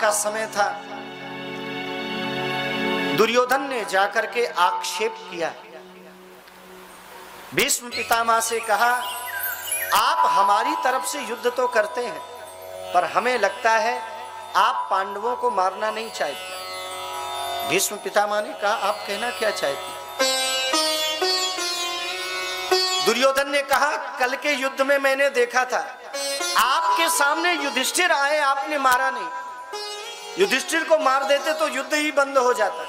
का समय था। दुर्योधन ने जाकर के आक्षेप किया, भीष्म पितामह से कहा, आप हमारी तरफ से युद्ध तो करते हैं, पर हमें लगता है आप पांडवों को मारना नहीं चाहते। भीष्म पितामह ने कहा, आप कहना क्या चाहते? दुर्योधन ने कहा, कल के युद्ध में मैंने देखा था, आपके सामने युधिष्ठिर आए, आपने मारा नहीं। युधिष्ठिर को मार देते तो युद्ध ही बंद हो जाता।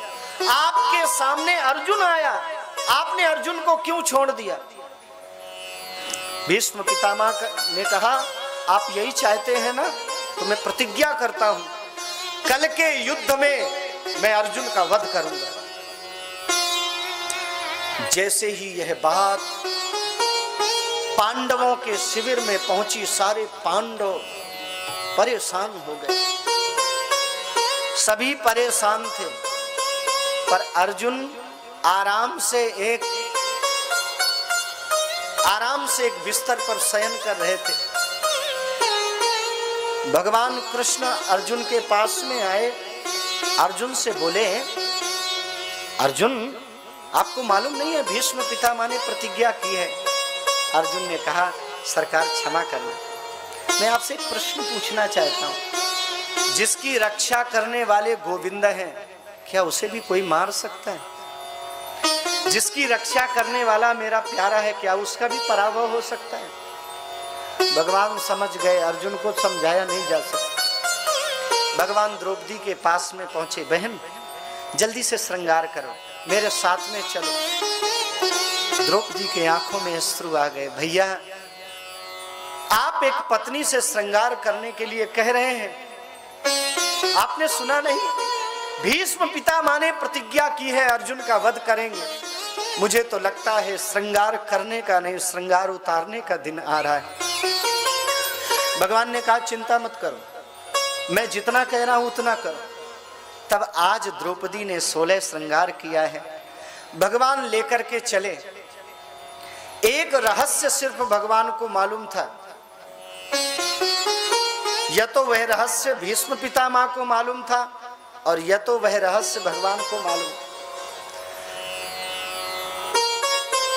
आपके सामने अर्जुन आया, आपने अर्जुन को क्यों छोड़ दिया? भीष्म पितामह ने कहा, आप यही चाहते हैं ना, तो मैं प्रतिज्ञा करता हूं, कल के युद्ध में मैं अर्जुन का वध करूंगा। जैसे ही यह बात पांडवों के शिविर में पहुंची, सारे पांडव परेशान हो गए। सभी परेशान थे, पर अर्जुन आराम से एक बिस्तर पर शयन कर रहे थे। भगवान कृष्ण अर्जुन के पास में आए, अर्जुन से बोले, अर्जुन आपको मालूम नहीं है भीष्म पितामह ने प्रतिज्ञा की है? अर्जुन ने कहा, सरकार क्षमा करना, मैं आपसे एक प्रश्न पूछना चाहता हूं, जिसकी रक्षा करने वाले गोविंद हैं, क्या उसे भी कोई मार सकता है? जिसकी रक्षा करने वाला मेरा प्यारा है, क्या उसका भी पराभव हो सकता है? भगवान समझ गए, अर्जुन को समझाया नहीं जा सकता। भगवान द्रौपदी के पास में पहुंचे, बहन जल्दी से श्रृंगार करो, मेरे साथ में चलो। द्रौपदी के आंखों में अश्रु आ गए। भैया, आप एक पत्नी से श्रृंगार करने के लिए कह रहे हैं, आपने सुना नहीं? भीष्म पितामह ने प्रतिज्ञा की है अर्जुन का वध करेंगे। मुझे तो लगता है श्रृंगार करने का नहीं, श्रृंगार उतारने का दिन आ रहा है। भगवान ने कहा, चिंता मत करो, मैं जितना कह रहा हूं उतना करो। तब आज द्रौपदी ने 16 श्रृंगार किया है। भगवान लेकर के चले। एक रहस्य सिर्फ भगवान को मालूम था, या तो वह रहस्य भीष्म पितामह को मालूम था, और या तो वह रहस्य भगवान को मालूम।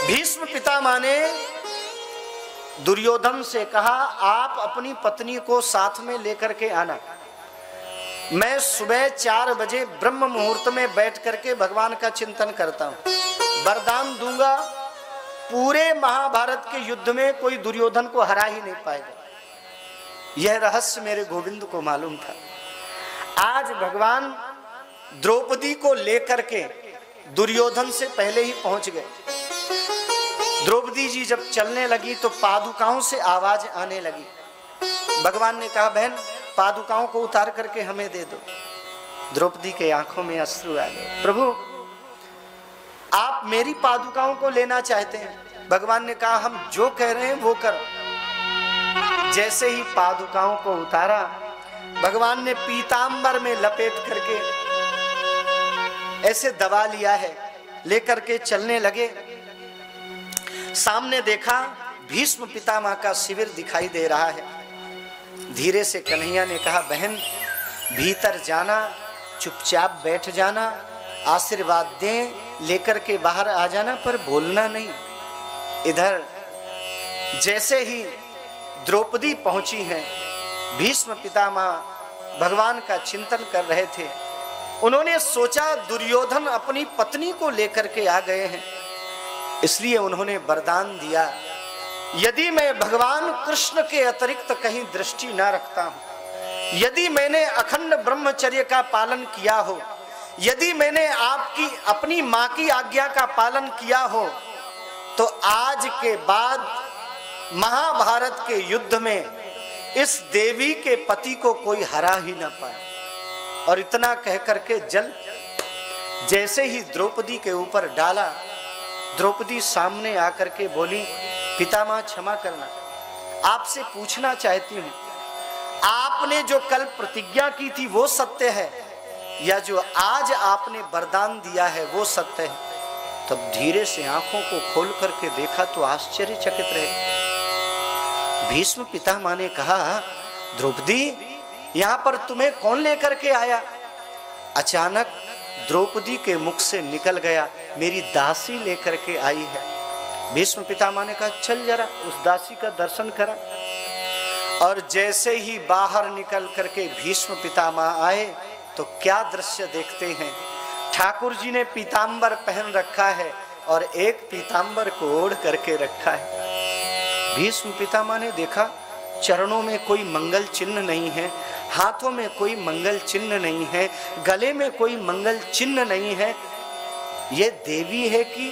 भीष्म पितामह ने दुर्योधन से कहा, आप अपनी पत्नी को साथ में लेकर के आना, मैं सुबह 4 बजे ब्रह्म मुहूर्त में बैठ करके भगवान का चिंतन करता हूं, वरदान दूंगा पूरे महाभारत के युद्ध में कोई दुर्योधन को हरा ही नहीं पाएगा। यह रहस्य मेरे गोविंद को मालूम था। आज भगवान द्रौपदी को लेकर के दुर्योधन से पहले ही पहुंच गए। द्रौपदी जी जब चलने लगी तो पादुकाओं से आवाज आने लगी। भगवान ने कहा, बहन पादुकाओं को उतार करके हमें दे दो। द्रौपदी के आंखों में अश्रु आ गए। प्रभु, आप मेरी पादुकाओं को लेना चाहते हैं? भगवान ने कहा, हम जो कह रहे हैं वो करो। जैसे ही पादुकाओं को उतारा, भगवान ने पीतांबर में लपेट करके ऐसे दबा लिया है, लेकर के चलने लगे। सामने देखा भीष्म पितामह का शिविर दिखाई दे रहा है। धीरे से कन्हैया ने कहा, बहन भीतर जाना, चुपचाप बैठ जाना, आशीर्वाद दें, लेकर के बाहर आ जाना, पर बोलना नहीं। इधर जैसे ही द्रौपदी पहुंची हैं, भीष्म पितामह भगवान का चिंतन कर रहे थे। उन्होंने सोचा दुर्योधन अपनी पत्नी को लेकर के आ गए हैं, इसलिए उन्होंने वरदान दिया, यदि मैं भगवान कृष्ण के अतिरिक्त कहीं दृष्टि न रखता हूं, यदि मैंने अखंड ब्रह्मचर्य का पालन किया हो, यदि मैंने आपकी अपनी मां की आज्ञा का पालन किया हो, तो आज के बाद महाभारत के युद्ध में इस देवी के पति को कोई हरा ही ना पाए। और इतना कह करके जल जैसे ही द्रौपदी के ऊपर डाला, द्रौपदी सामने आकर के बोली, पितामह क्षमा करना, आपसे पूछना चाहती हूं, आपने जो कल प्रतिज्ञा की थी वो सत्य है, या जो आज आपने वरदान दिया है वो सत्य है? तब धीरे से आंखों को खोल करके देखा तो आश्चर्यचकित रहे। भीष्म पितामह ने कहा, द्रौपदी यहाँ पर तुम्हें कौन लेकर के आया? अचानक द्रौपदी के मुख से निकल गया, मेरी दासी लेकर के आई है। भीष्म पितामह ने कहा चल जरा उस दासी का दर्शन करा। और जैसे ही बाहर निकल करके भीष्म पितामह आए तो क्या दृश्य देखते हैं। ठाकुर जी ने पीतांबर पहन रखा है और एक पीतांबर को ओढ़ करके रखा है। भीष्म पितामह ने देखा चरणों में कोई मंगल चिन्ह नहीं है, हाथों में कोई मंगल चिन्ह नहीं है, गले में कोई मंगल चिन्ह नहीं है, ये देवी है कि?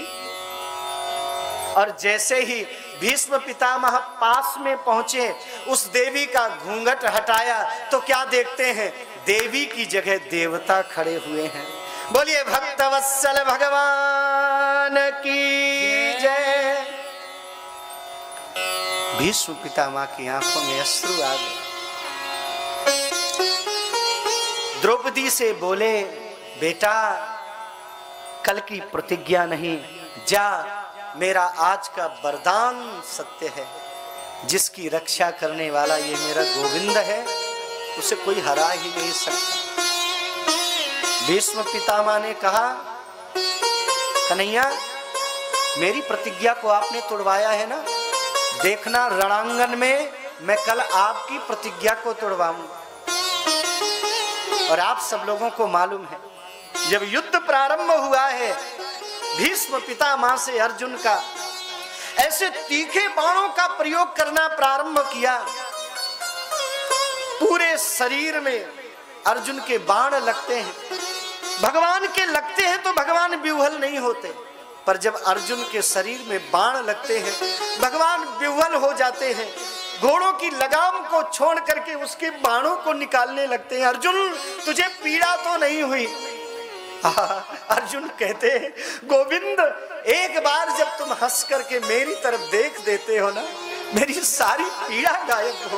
और जैसे ही भीष्म पितामह पास में पहुंचे, उस देवी का घूंघट हटाया तो क्या देखते हैं, देवी की जगह देवता खड़े हुए हैं। बोलिए भक्तवत्सल भगवान की जय। भीष्म पितामह की आंखों में अश्रु आ गए। द्रौपदी से बोले बेटा कल की प्रतिज्ञा नहीं, जा मेरा आज का वरदान सत्य है, जिसकी रक्षा करने वाला ये मेरा गोविंद है, उसे कोई हरा ही नहीं सकता। भीष्म पितामह ने कहा कन्हैया मेरी प्रतिज्ञा को आपने तोड़वाया है ना, देखना रणांगन में मैं कल आपकी प्रतिज्ञा को तोड़वाऊंगा। और आप सब लोगों को मालूम है जब युद्ध प्रारंभ हुआ है भीष्म पितामह से अर्जुन का, ऐसे तीखे बाणों का प्रयोग करना प्रारंभ किया, पूरे शरीर में अर्जुन के बाण लगते हैं। भगवान के लगते हैं तो भगवान विह्वल नहीं होते, पर जब अर्जुन के शरीर में बाण लगते हैं भगवान विह्वल हो जाते हैं, घोड़ों की लगाम को छोड़ करके उसके बाणों को निकालने लगते हैं। अर्जुन तुझे पीड़ा तो नहीं हुई? अर्जुन कहते हैं गोविंद एक बार जब तुम हंस करके मेरी तरफ देख देते हो ना, मेरी सारी पीड़ा गायब हो